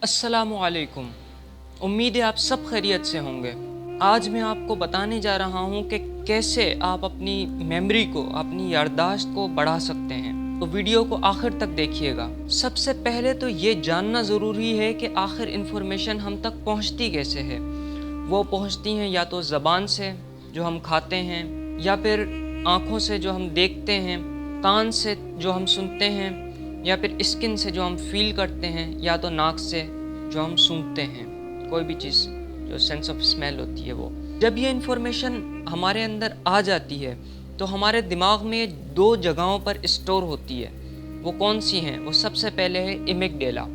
अस्सलामु अलैकुम। उम्मीद है आप सब खैरियत से होंगे। आज मैं आपको बताने जा रहा हूँ कि कैसे आप अपनी मेमोरी को, अपनी याददाश्त को बढ़ा सकते हैं। तो वीडियो को आखिर तक देखिएगा। सबसे पहले तो ये जानना ज़रूरी है कि आखिर इन्फॉर्मेशन हम तक पहुँचती कैसे है। वो पहुँचती हैं या तो ज़बान से जो हम खाते हैं, या फिर आँखों से जो हम देखते हैं, कान से जो हम सुनते हैं, या फिर स्किन से जो हम फील करते हैं, या तो नाक से जो हम सूंघते हैं। कोई भी चीज़ जो सेंस ऑफ स्मेल होती है वो। जब ये इन्फॉर्मेशन हमारे अंदर आ जाती है तो हमारे दिमाग में दो जगहों पर स्टोर होती है। वो कौन सी हैं? वो सबसे पहले है एमिगडाला।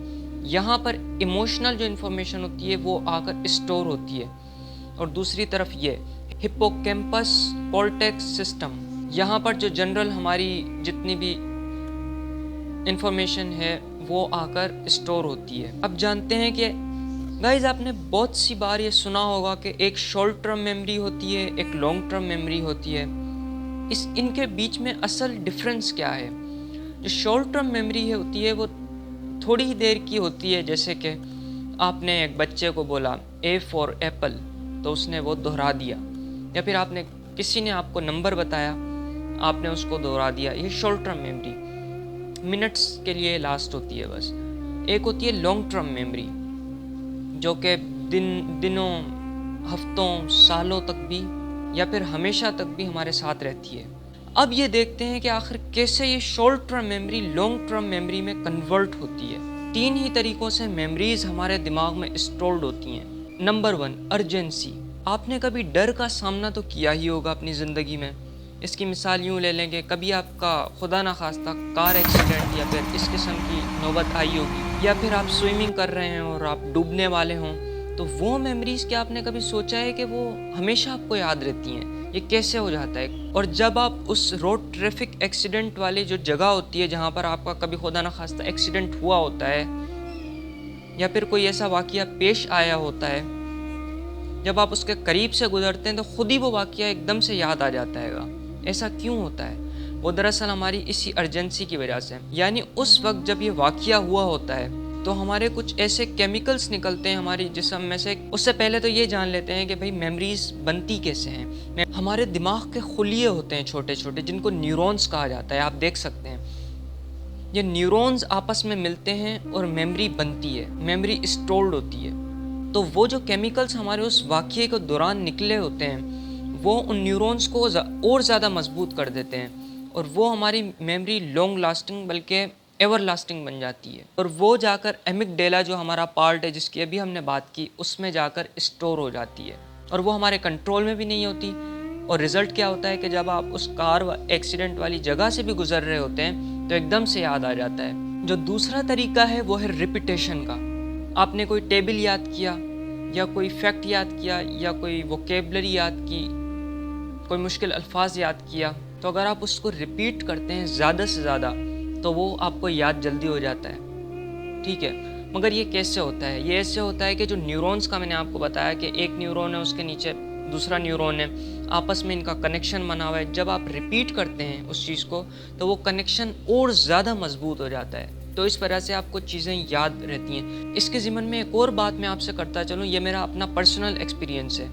यहाँ पर इमोशनल जो इन्फॉर्मेशन होती है वो आकर स्टोर होती है। और दूसरी तरफ ये हिप्पोकैम्पस कॉर्टेक्स सिस्टम। यहाँ पर जो जनरल हमारी जितनी भी इन्फॉर्मेशन है वो आकर स्टोर होती है। अब जानते हैं कि गाइज आपने बहुत सी बार ये सुना होगा कि एक शॉर्ट टर्म मेमोरी होती है, एक लॉन्ग टर्म मेमोरी होती है। इनके बीच में असल डिफरेंस क्या है? जो शॉर्ट टर्म मेमोरी होती है वो थोड़ी ही देर की होती है, जैसे कि आपने एक बच्चे को बोला ए फॉर एप्पल तो उसने वो दोहरा दिया, या फिर आपने किसी ने आपको नंबर बताया, आपने उसको दोहरा दिया। ये शॉर्ट टर्म मेमोरी मिनट्स के लिए लास्ट होती है बस। एक होती है लॉन्ग टर्म मेमोरी जो कि दिनों, हफ्तों, सालों तक भी या फिर हमेशा तक भी हमारे साथ रहती है। अब ये देखते हैं कि आखिर कैसे ये short term memory long term memory में कन्वर्ट होती है। तीन ही तरीक़ों से मेमोरीज हमारे दिमाग में स्टोर्ड होती हैं। Number 1, urgency. आपने कभी डर का सामना तो किया ही होगा अपनी ज़िंदगी में। इसकी मिसाल यूँ ले लेंगे, कभी आपका खुदा ना खास्ता कार एक्सीडेंट या फिर इस किस्म की नौबत आई होगी, या फिर आप स्विमिंग कर रहे हैं और आप डूबने वाले हों, तो वो मेमोरीज़ क्या आपने कभी सोचा है कि वो हमेशा आपको याद रहती हैं? ये कैसे हो जाता है? और जब आप उस रोड ट्रैफिक एक्सीडेंट वाली जो जगह होती है जहाँ पर आपका कभी खुदा ना खास्ता एक्सीडेंट हुआ होता है या फिर कोई ऐसा वाक़या पेश आया होता है, जब आप उसके करीब से गुजरते हैं तो खुद ही वो वाक़या एकदम से याद आ जाता है। ऐसा क्यों होता है? वो दरअसल हमारी इसी अर्जेंसी की वजह से। यानी उस वक्त जब ये वाक़या हुआ होता है तो हमारे कुछ ऐसे केमिकल्स निकलते हैं हमारी जिस्म में से। उससे पहले तो ये जान लेते हैं कि भाई मेमोरीज बनती कैसे हैं। हमारे दिमाग के खुलिये होते हैं छोटे छोटे, जिनको न्यूरॉन्स कहा जाता है। आप देख सकते हैं ये न्यूरॉन्स आपस में मिलते हैं और मेमोरी बनती है, मेमोरी स्टोर्ड होती है। तो वो जो केमिकल्स हमारे उस वाक़ये के दौरान निकले होते हैं वो उन न्यूरॉन्स को और ज़्यादा मजबूत कर देते हैं, और वो हमारी मेमोरी लॉन्ग लास्टिंग बल्कि एवर लास्टिंग बन जाती है। और वो जाकर एमिगडाला जो हमारा पार्ट है जिसकी अभी हमने बात की, उसमें जाकर स्टोर हो जाती है, और वो हमारे कंट्रोल में भी नहीं होती। और रिज़ल्ट क्या होता है कि जब आप उस कार एक्सीडेंट वाली जगह से भी गुजर रहे होते हैं तो एकदम से याद आ जाता है। जो दूसरा तरीका है वो है रिपीटेशन का। आपने कोई टेबल याद किया, या कोई फैक्ट याद किया, या कोई वोकेबलरी याद की, कोई मुश्किल अल्फाज याद किया, तो अगर आप उसको रिपीट करते हैं ज़्यादा से ज़्यादा तो वो आपको याद जल्दी हो जाता है। ठीक है, मगर ये कैसे होता है? ये ऐसे होता है कि जो न्यूरॉन्स का मैंने आपको बताया कि एक न्यूरॉन है, उसके नीचे दूसरा न्यूरॉन है, आपस में इनका कनेक्शन बना हुआ है। जब आप रिपीट करते हैं उस चीज़ को तो वो कनेक्शन और ज़्यादा मजबूत हो जाता है। तो इस वजह से आपको चीज़ें याद रहती हैं। इसके ज़िम्मन में एक और बात मैं आपसे करता चलूँ, ये मेरा अपना पर्सनल एक्सपीरियंस है।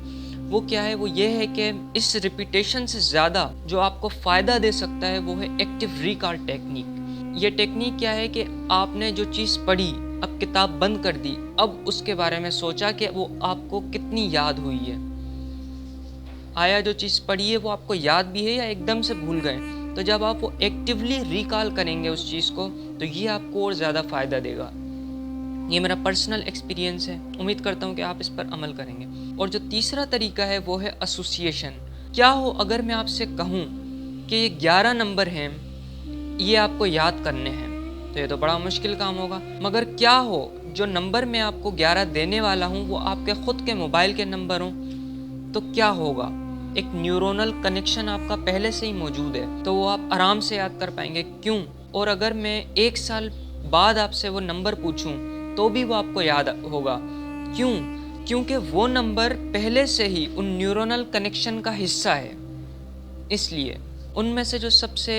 वो क्या है? वो ये है कि इस रिपीटेशन से ज़्यादा जो आपको फ़ायदा दे सकता है वो है एक्टिव रिकॉल टेक्निक। ये टेक्निक क्या है कि आपने जो चीज़ पढ़ी, अब किताब बंद कर दी, अब उसके बारे में सोचा कि वो आपको कितनी याद हुई है। आया जो चीज़ पढ़ी है वो आपको याद भी है या एकदम से भूल गए? तो जब आप वो एक्टिवली रिकॉल करेंगे उस चीज़ को तो ये आपको और ज़्यादा फ़ायदा देगा। ये मेरा पर्सनल एक्सपीरियंस है, उम्मीद करता हूँ कि आप इस पर अमल करेंगे। और जो तीसरा तरीका है वो है एसोसिएशन। क्या हो अगर मैं आपसे कहूँ कि ये 11 नंबर हैं, ये आपको याद करने हैं, तो ये तो बड़ा मुश्किल काम होगा। मगर क्या हो जो नंबर मैं आपको 11 देने वाला हूँ वो आपके ख़ुद के मोबाइल के नंबर हों, तो क्या होगा? एक न्यूरोनल कनेक्शन आपका पहले से ही मौजूद है, तो वो आप आराम से याद कर पाएंगे। क्यों? और अगर मैं 1 साल बाद आपसे वो नंबर पूछूं तो भी वो आपको याद होगा। क्यों? क्योंकि वो नंबर पहले से ही उन न्यूरोनल कनेक्शन का हिस्सा है। इसलिए उनमें से जो सबसे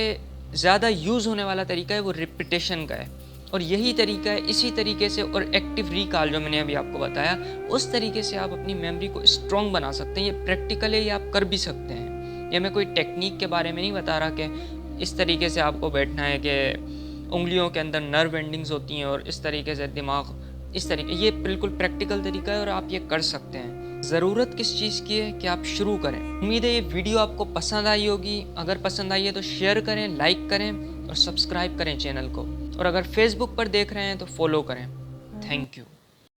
ज़्यादा यूज़ होने वाला तरीका है वो रिपीटेशन का है। اور یہی طریقہ ہے، اسی طریقے سے، اور ایکٹیو ریکال جو میں نے ابھی آپ کو بتایا، اس طریقے سے آپ اپنی میموری کو اسٹرانگ بنا سکتے ہیں. یہ پریکٹیکل ہے، یہ آپ کر بھی سکتے ہیں. یہ میں کوئی ٹیکنیک کے بارے میں نہیں بتا رہا کہ اس طریقے سے آپ کو بیٹھنا ہے کہ انگلیوں کے اندر نرو اینڈنگز ہوتی ہیں اور اس طریقے سے دماغ اس طریقے. یہ بالکل پریکٹیکل طریقہ ہے اور آپ یہ کر سکتے ہیں. ضرورت کس چیز کی ہے کہ آپ شروع کریں. امید ہے یہ ویڈیو آپ کو پسند آئی ہوگی. اگر پسند آئی ہے تو شیئر کریں، لائک کریں اور سبسکرائب کریں چینل کو. اور اگر فیس بک پر دیکھ رہے ہیں تو فالو کریں. Thank you.